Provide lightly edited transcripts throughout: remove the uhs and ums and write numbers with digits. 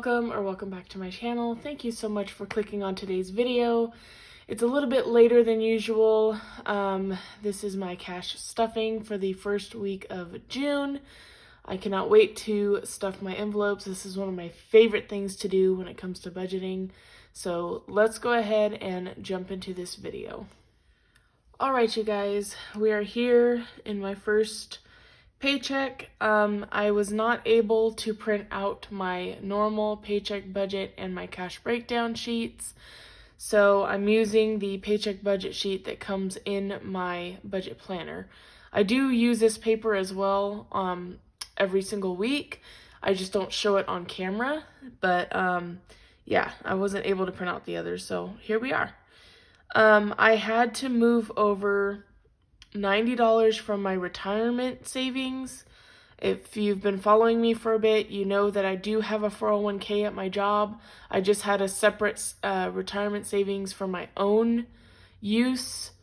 welcome back to my channel. Thank you so much for clicking on today's video. It's a little bit later than usual. This is my cash stuffing for the first week of June. I cannot wait to stuff my envelopes. This is one of my favorite things to do when it comes to budgeting. So let's go ahead and jump into this video. All right, you guys, we are here in my first paycheck. I was not able to print out my normal paycheck budget and my cash breakdown sheets. So I'm using the paycheck budget sheet that comes in my budget planner. I do use this paper as well every single week. I just don't show it on camera, but yeah, I wasn't able to print out the others, so here we are. I had to move over $90 from my retirement savings. If you've been following me for a bit, you know that I do have a 401k at my job. I just had a separate retirement savings for my own use.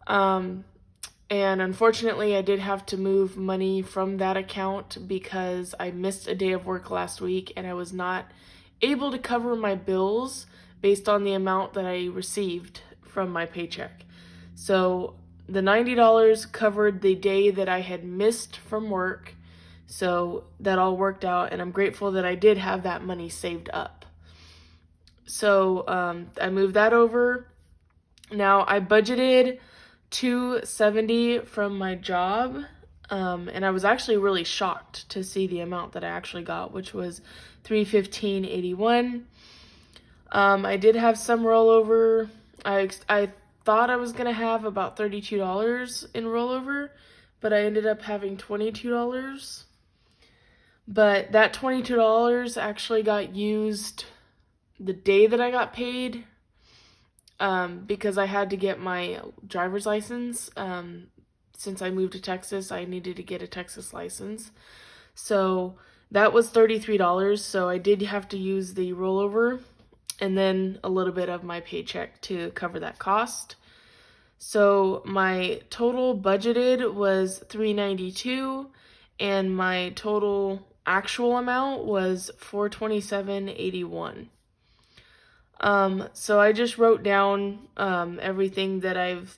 And unfortunately, I did have to move money from that account because I missed a day of work last week and I was not able to cover my bills based on the amount that I received from my paycheck. So the $90 covered the day that I had missed from work, so that all worked out, and I'm grateful that I did have that money saved up. So I moved that over. Now I budgeted $270 from my job, and I was actually really shocked to see the amount that I actually got, which was $315.81. I did have some rollover. I thought I was going to have about $32 in rollover, but I ended up having $22. But that $22 actually got used the day that I got paid because I had to get my driver's license. Since I moved to Texas, I needed to get a Texas license. So that was $33, so I did have to use the rollover and then a little bit of my paycheck to cover that cost. So my total budgeted was $392 and my total actual amount was $427.81. So I just wrote down everything that I've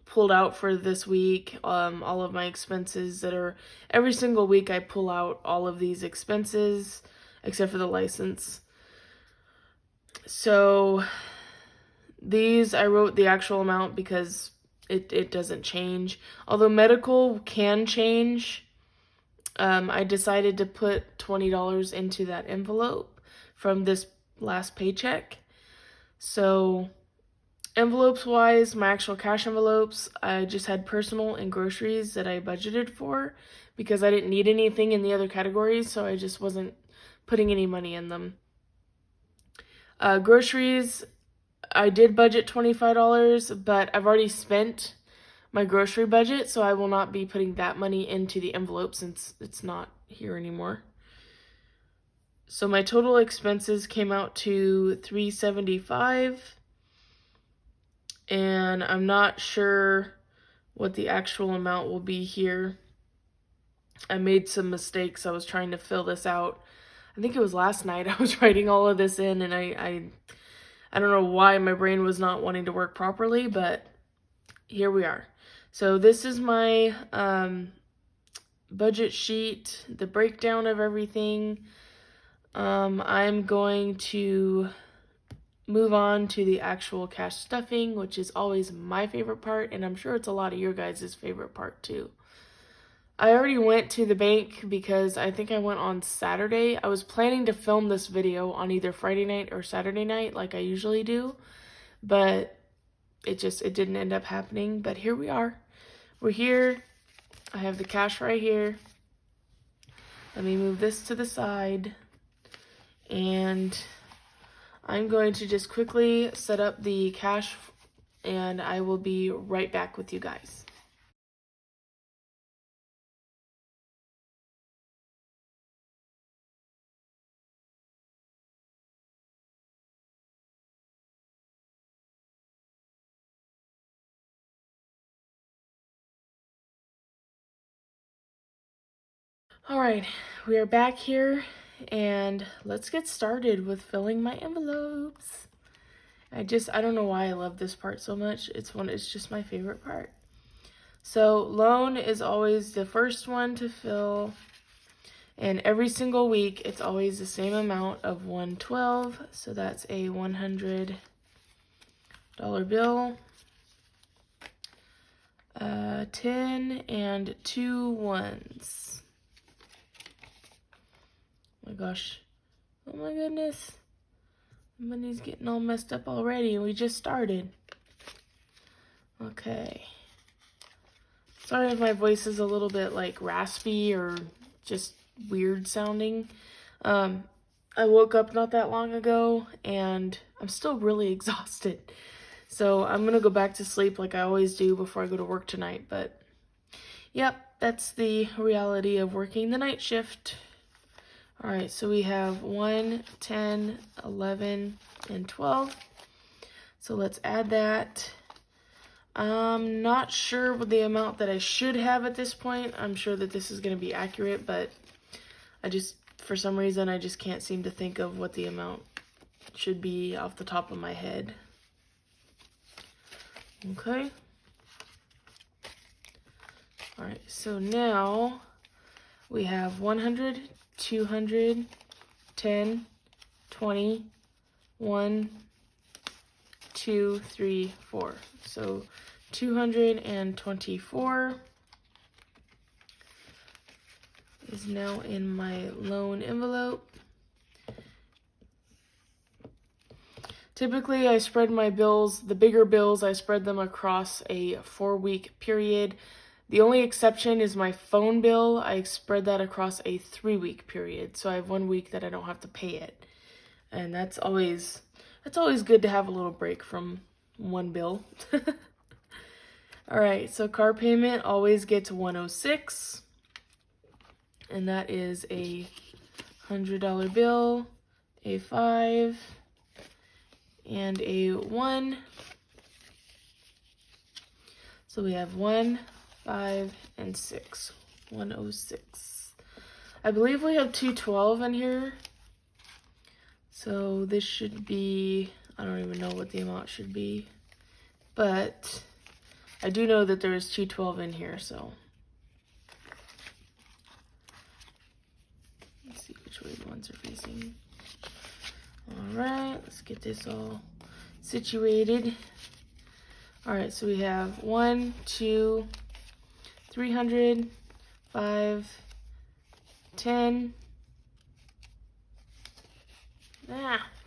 pulled out for this week, all of my expenses that are every single week. I pull out all of these expenses except for the license. So these, I wrote the actual amount because it doesn't change. Although medical can change, I decided to put $20 into that envelope from this last paycheck. So envelopes wise, my actual cash envelopes, I just had personal and groceries that I budgeted for because I didn't need anything in the other categories, so I just wasn't putting any money in them. Groceries, I did budget $25, but I've already spent my grocery budget, so I will not be putting that money into the envelope since it's not here anymore. So my total expenses came out to $375, and I'm not sure what the actual amount will be here. I made some mistakes. I was trying to fill this out. I think it was last night I was writing all of this in, and I don't know why my brain was not wanting to work properly, but here we are. So this is my budget sheet, the breakdown of everything. I'm going to move on to the actual cash stuffing, which is always my favorite part, and I'm sure it's a lot of your guys' favorite part too. I already went to the bank because I think I went on Saturday. I was planning to film this video on either Friday night or Saturday night like I usually do, but it didn't end up happening. But here we are. We're here. I have the cash right here. Let me move this to the side. And I'm going to just quickly set up the cash and I will be right back with you guys. All right, we are back here and let's get started with filling my envelopes. I don't know why I love this part so much. It's just my favorite part. So loan is always the first one to fill, and every single week it's always the same amount of $112. So that's a $100 bill. 10 and 2 ones. Oh my gosh. Oh my goodness. The money's getting all messed up already and we just started. Okay. Sorry if my voice is a little bit like raspy or just weird sounding. I woke up not that long ago and I'm still really exhausted. So I'm going to go back to sleep like I always do before I go to work tonight. But yep, that's the reality of working the night shift. All right, so we have 1, 10, 11, and 12. So let's add that. I'm not sure what the amount that I should have at this point. I'm sure that this is going to be accurate, but for some reason, I just can't seem to think of what the amount should be off the top of my head. Okay. All right, so now we have 100, 200, 10, 20, 1, 2, 3, 4. So 224 is now in my loan envelope. Typically, I spread my bills, the bigger bills, I spread them across a 4-week period. The only exception is my phone bill. I spread that across a 3-week period. So I have 1 week that I don't have to pay it. And that's always good to have a little break from one bill. All right, so car payment always gets $106. And that is a $100 bill, a 5, and a 1. So we have 1, 5, and 6. 106. I believe we have 212 in here. So this should be, I don't even know what the amount should be. But I do know that there is 212 in here, so. Let's see which way the ones are facing. All right, let's get this all situated. All right, so we have 1, 2, 300, 5, 10,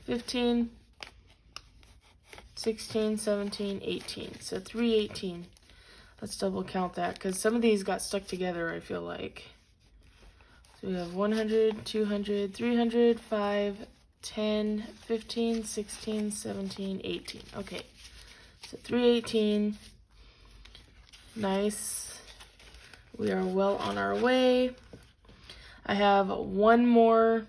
15, 16, 17, 18. So 318. Let's double count that because some of these got stuck together, I feel like. So we have 100, 200, 300, 5, 10, 15, 16, 17, 18. Okay, so 318. Nice. We are well on our way. I have one more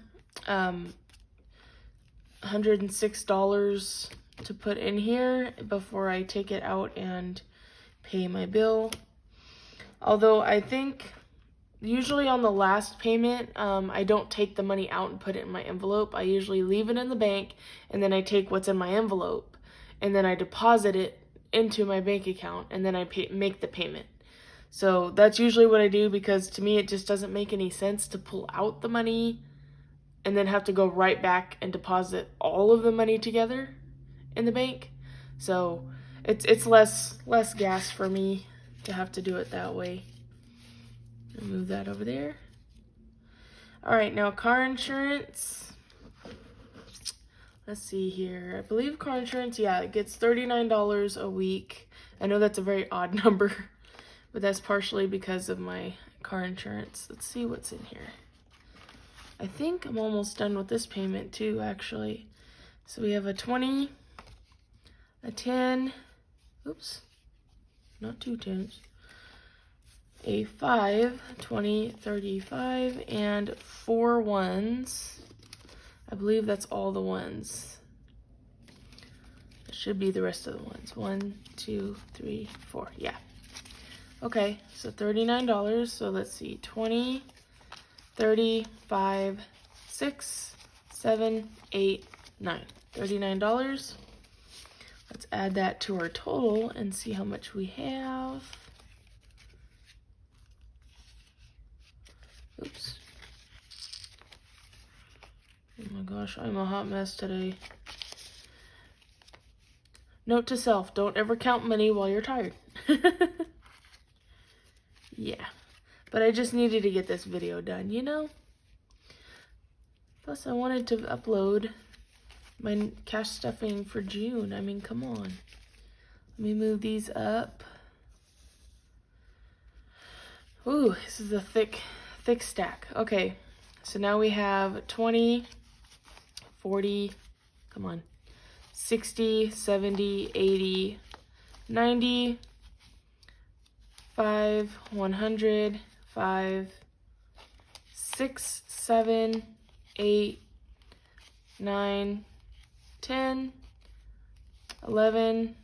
$106 to put in here before I take it out and pay my bill. Although I think usually on the last payment, I don't take the money out and put it in my envelope. I usually leave it in the bank and then I take what's in my envelope and then I deposit it into my bank account and then I make the payment. So that's usually what I do because to me it just doesn't make any sense to pull out the money and then have to go right back and deposit all of the money together in the bank. So it's less gas for me to have to do it that way. Move that over there. All right, now car insurance. Let's see here. I believe car insurance, yeah, it gets $39 a week. I know that's a very odd number, but that's partially because of my car insurance. Let's see what's in here. I think I'm almost done with this payment too, actually. So we have a 20, a 10, oops, not 2 10s, a 5, 20, 35, and 4 ones. I believe that's all the ones. It should be the rest of the ones. 1, 2, 3, 4, yeah. Okay, so $39, so let's see, 20, 35, 6, 7, 8, 9. $39. Let's add that to our total and see how much we have. Oops. Oh my gosh, I'm a hot mess today. Note to self, don't ever count money while you're tired. Yeah, but I just needed to get this video done, you know? Plus, I wanted to upload my cash stuffing for June. I mean, come on. Let me move these up. Ooh, this is a thick stack. Okay, so now we have 20, 40, come on, 60, 70, 80, 90, 5, 100, 5, 6, 7, 8, 9, 10, 11,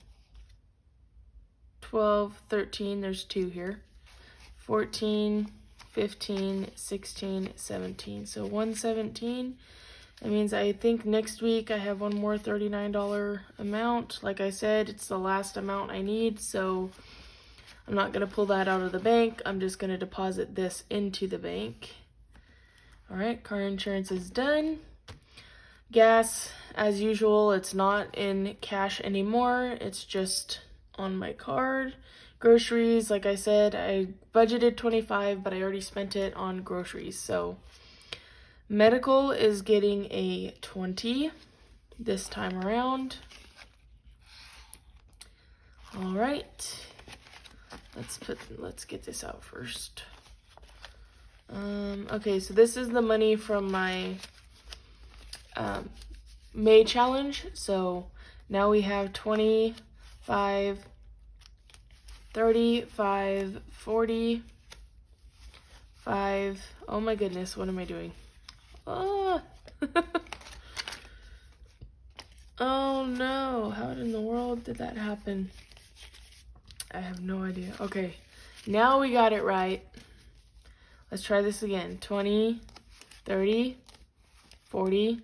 12, 13, there's 2 here, 14, 15, 16, 17. So 117. That means I think next week I have one more $39 amount. Like I said, it's the last amount I need, so I'm not going to pull that out of the bank. I'm just going to deposit this into the bank. All right, car insurance is done. Gas, as usual, it's not in cash anymore. It's just on my card. Groceries, like I said, I budgeted $25, but I already spent it on groceries. So medical is getting a 20 this time around. All right, let's get this out first. Okay, so this is the money from my May challenge. So now we have 25, 35, 40, 5. Oh my goodness, what am I doing? Oh, oh no, how in the world did that happen? I have no idea. Okay, now we got it right. Let's try this again. 20, 30, 40,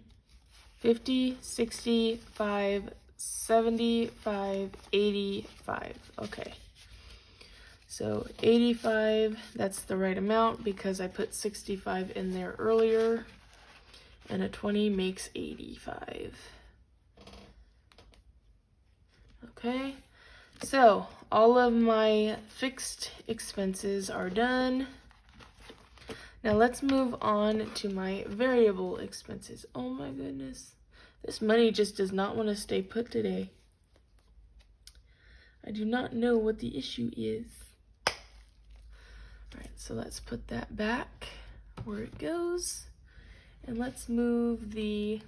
50, 65, 75, 85. Okay. So 85, that's the right amount because I put 65 in there earlier. And a 20 makes 85. Okay. So all of my fixed expenses are done. Now let's move on to my variable expenses. Oh my goodness. This money just does not want to stay put today. I do not know what the issue is. All right, so let's put that back where it goes. And let's move the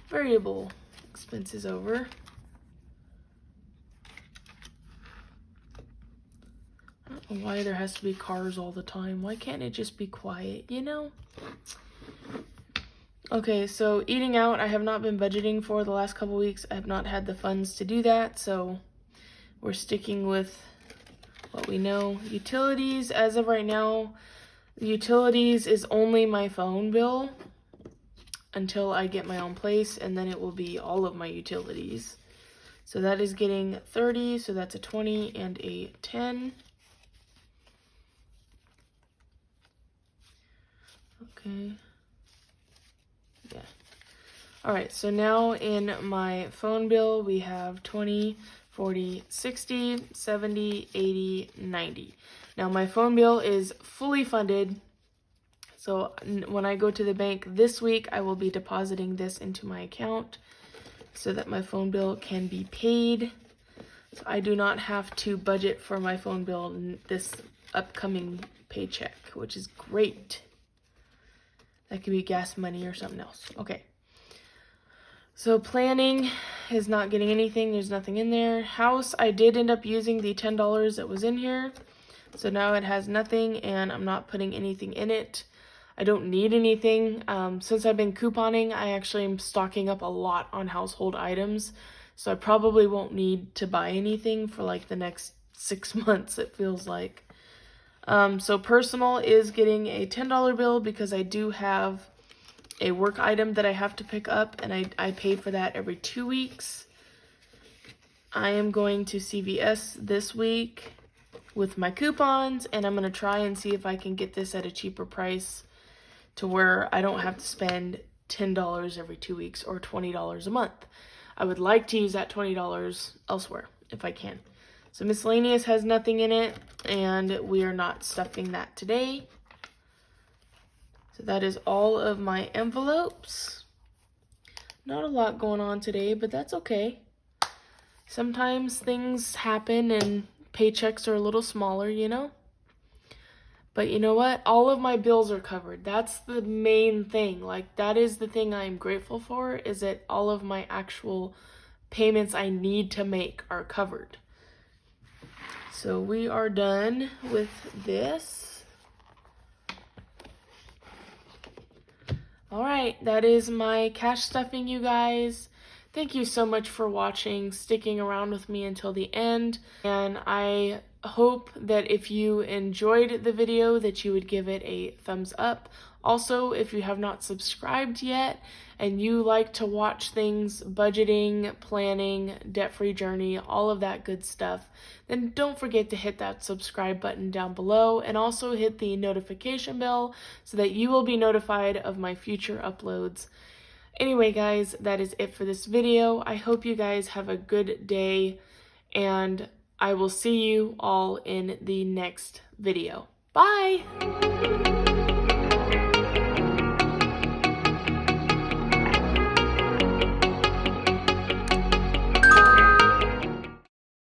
variable expenses over. I don't know why there has to be cars all the time. Why can't it just be quiet, you know? Okay, so eating out, I have not been budgeting for the last couple weeks. I have not had the funds to do that, so we're sticking with what we know. Utilities, as of right now, utilities is only my phone bill until I get my own place, and then it will be all of my utilities. So that is getting 30, so that's a 20 and a 10. Okay. Yeah. All right, so now in my phone bill, we have 20, 40, 60, 70, 80, 90. Now my phone bill is fully funded. So when I go to the bank this week, I will be depositing this into my account so that my phone bill can be paid. So I do not have to budget for my phone bill this upcoming paycheck, which is great. That could be gas money or something else. Okay. So planning is not getting anything. There's nothing in there. House, I did end up using the $10 that was in here. So now it has nothing and I'm not putting anything in it. I don't need anything. Since I've been couponing, I actually am stocking up a lot on household items. So I probably won't need to buy anything for like the next 6 months, it feels like. So personal is getting a $10 bill because I do have a work item that I have to pick up, and I pay for that every 2 weeks. I am going to CVS this week with my coupons, and I'm going to try and see if I can get this at a cheaper price to where I don't have to spend $10 every 2 weeks or $20 a month. I would like to use that $20 elsewhere if I can. So miscellaneous has nothing in it, and we are not stuffing that today. So that is all of my envelopes. Not a lot going on today, but that's okay. Sometimes things happen and paychecks are a little smaller, you know? But you know what? All of my bills are covered. That's the main thing. Like, that is the thing I'm grateful for, is that all of my actual payments I need to make are covered. So we are done with this. All right, that is my cash stuffing, you guys. Thank you so much for watching, sticking around with me until the end. And I hope that if you enjoyed the video that you would give it a thumbs up. Also, if you have not subscribed yet and you like to watch things, budgeting, planning, debt-free journey, all of that good stuff, then don't forget to hit that subscribe button down below, and also hit the notification bell so that you will be notified of my future uploads. Anyway, guys, that is it for this video. I hope you guys have a good day, and I will see you all in the next video. Bye!